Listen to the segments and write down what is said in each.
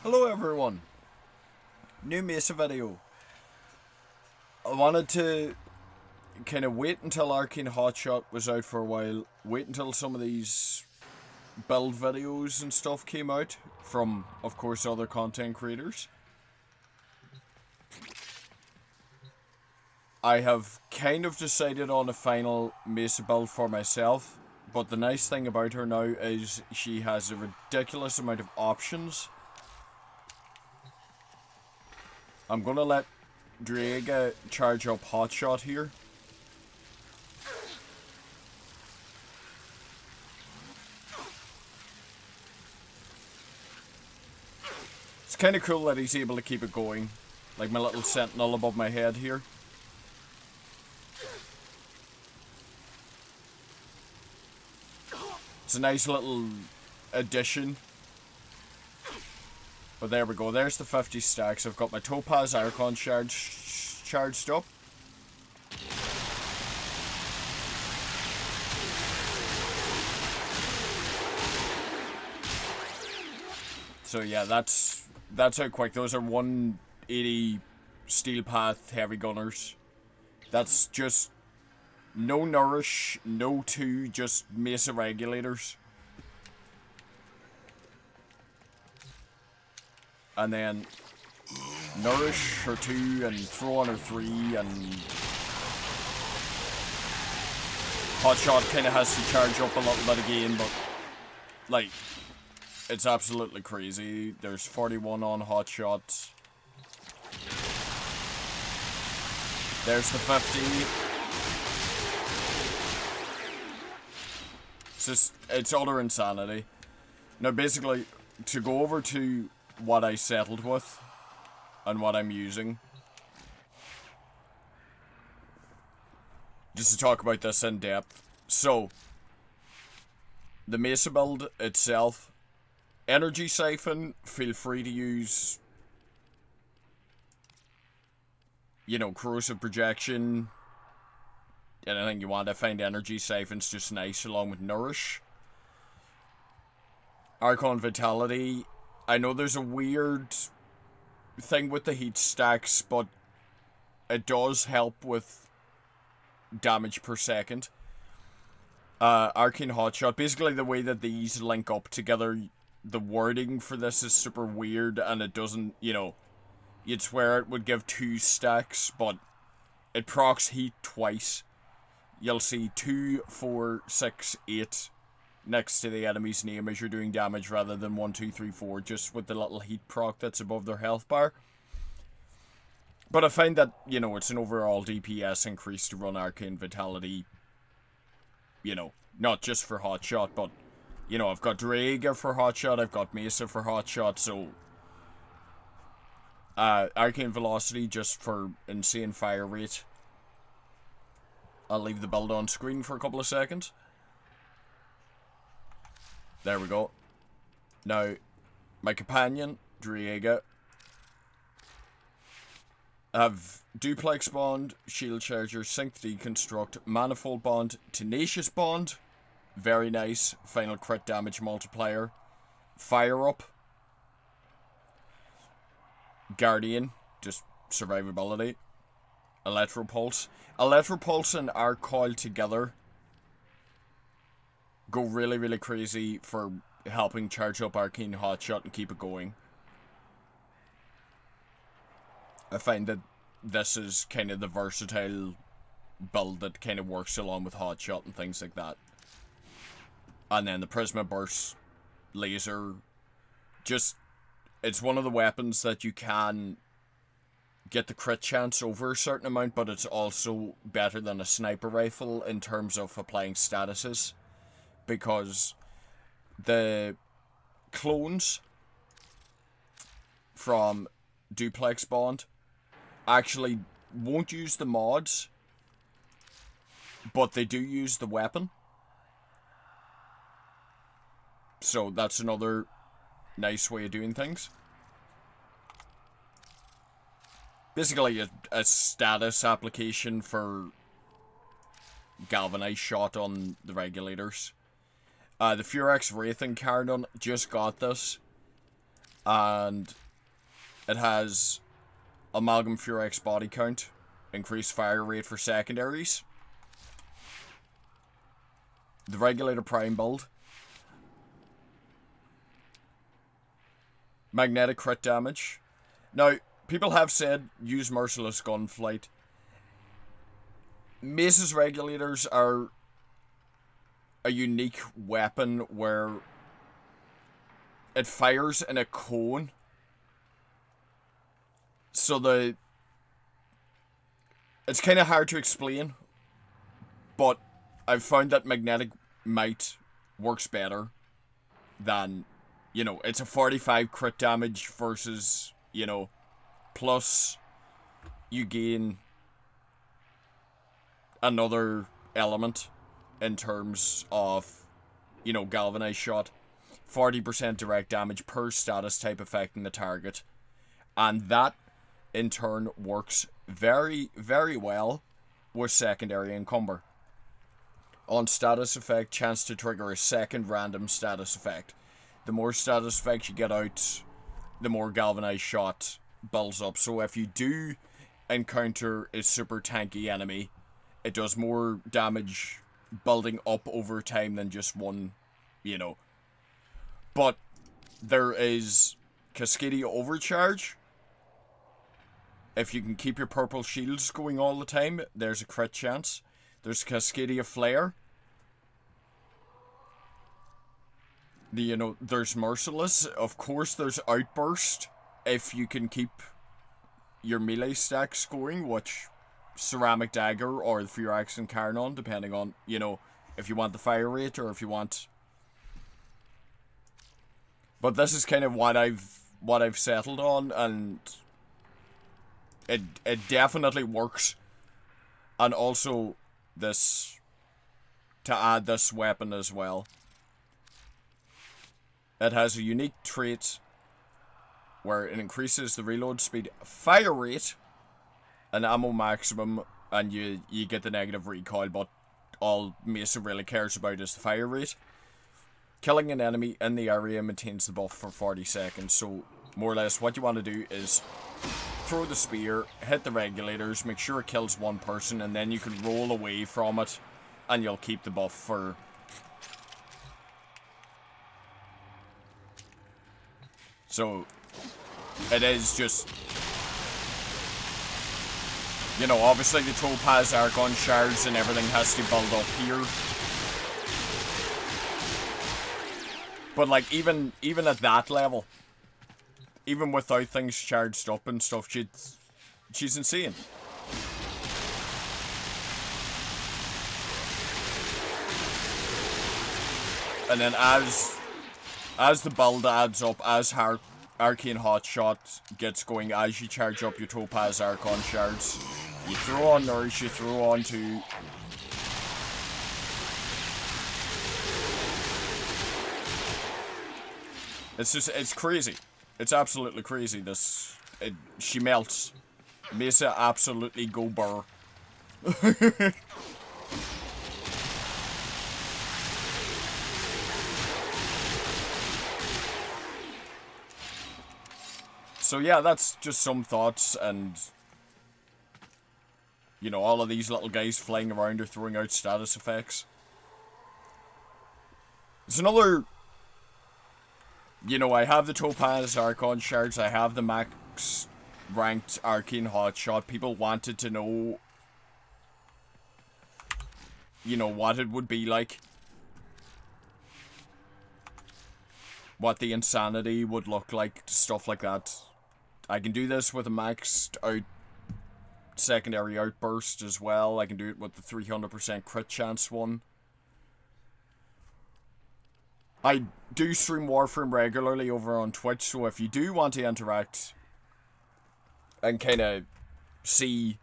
Hello everyone, new Mesa video. I wanted to kind of wait until Arcane Hotshot was out for a while, wait until some of these build videos and stuff came out from, of course, other content creators. I have kind of decided on a final Mesa build for myself, but the nice thing about her now is she has a ridiculous amount of options. I'm gonna let Draga charge up Hotshot here. It's kind of cool that he's able to keep it going. Like my little sentinel above my head here. It's a nice little addition. But there we go, there's the 50 stacks. I've got my Topaz Archon charged up. So yeah, that's how quick. Those are 180 Steel Path heavy gunners. That's just no nourish, no two, just Mesa regulators. And then nourish her 2 and throw on her 3 and Hotshot kind of has to charge up a little bit again, but like it's absolutely crazy. There's 41 on Hotshot. There's the 50. It's utter insanity. Now basically, to go over to what I settled with and what I'm using, just to talk about this in depth. So, the Mesa build itself, Energy Siphon, feel free to use, you know, Corrosive Projection, anything you want. I find Energy Siphon's just nice along with Nourish. Archon Vitality, I know there's a weird thing with the heat stacks, but it does help with damage per second. Arcane Hotshot, basically the way that these link up together, the wording for this is super weird, and it doesn't, you know, you'd swear it would give 2 stacks, but it procs heat twice. You'll see 2, 4, 6, 8 next to the enemy's name as you're doing damage, rather than 1, 2, 3, 4, just with the little heat proc that's above their health bar. But I find that, you know, it's an overall DPS increase to run Arcane Vitality, you know, not just for Hotshot, but, you know, I've got Draga for Hotshot, I've got Mesa for Hotshot, so Arcane Velocity just for insane fire rate. I'll leave the build on screen for a couple of seconds. There we go. Now, my companion, Draga, have Duplex Bond, Shield Charger, Sync Deconstruct, Manifold Bond, Tenacious Bond, very nice, final crit damage multiplier, Fire Up, Guardian, just survivability, Electropulse. Electropulse and Arc Coil together go really, really crazy for helping charge up Arcane Hotshot and keep it going. I find that this is kind of the versatile build that kind of works along with Hotshot and things like that. And then the Prisma Burst laser, just, it's one of the weapons that you can get the crit chance over a certain amount, but it's also better than a sniper rifle in terms of applying statuses, because the clones from Duplex Bond actually won't use the mods, but they do use the weapon. So that's another nice way of doing things. Basically a status application for galvanized shot on the regulators. The Furex Wraith and Cardon just got this. And it has Amalgam Furex body count, increased fire rate for secondaries, the Regulator Prime build, magnetic crit damage. Now, people have said use Merciless Gunflight. Mesa's Regulators are a unique weapon where it fires in a cone. So it's kind of hard to explain, but I've found that Magnetic Might works better than, you know, it's a 45 crit damage versus, you know, plus you gain another element in terms of, you know, Galvanized Shot. 40% direct damage per status type affecting the target. And that, in turn, works very, very well with Secondary Encumber. On status effect, chance to trigger a second random status effect. The more status effects you get out, the more Galvanized Shot builds up. So if you do encounter a super tanky enemy, it does more damage building up over time than just one, you know. But there is Cascadia Overcharge. If you can keep your purple shields going all the time, there's a crit chance. There's Cascadia Flare. There's Merciless. Of course, there's Outburst. If you can keep your melee stack scoring, which Ceramic Dagger or the Furax and Carnon, depending on, you know, if you want the fire rate or if you want. But this is kind of what I've settled on, and it definitely works. And also this, to add this weapon as well, it has a unique trait where it increases the reload speed, fire rate, and ammo maximum, and you get the negative recoil, but all Mesa really cares about is the fire rate. Killing an enemy in the area maintains the buff for 40 seconds, so more or less what you want to do is throw the spear, hit the regulators, make sure it kills one person, and then you can roll away from it, and you'll keep the buff for... So, it is just... You know, obviously the Topaz Archon shards and everything has to build up here. But like, even at that level, even without things charged up and stuff, she's insane. And then as the build adds up, as Arcane Hotshot gets going, as you charge up your Topaz Archon shards, you throw on Nourish, you throw on to... It's crazy. It's absolutely crazy. She melts. Mesa absolutely go burr. So yeah, that's just some thoughts, and you know, all of these little guys flying around are throwing out status effects. It's another... You know, I have the Topaz Archon shards, I have the max ranked Arcane Hotshot. People wanted to know, you know, what it would be like. What the insanity would look like, stuff like that. I can do this with a maxed out secondary outburst as well. I can do it with the 300% crit chance one. I do stream Warframe regularly over on Twitch, so if you do want to interact and kind of see,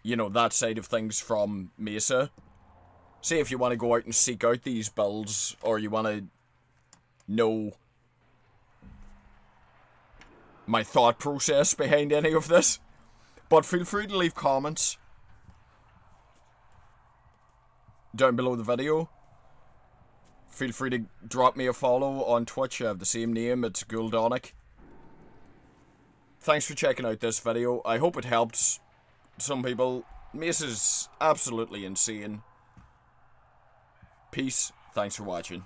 you know, that side of things from Mesa, say if you want to go out and seek out these builds, or you want to know my thought process behind any of this, but feel free to leave comments down below the video. Feel free to drop me a follow on Twitch. I have the same name. It's Gouldonic. Thanks for checking out this video. I hope it helped some people. Mesa's absolutely insane. Peace. Thanks for watching.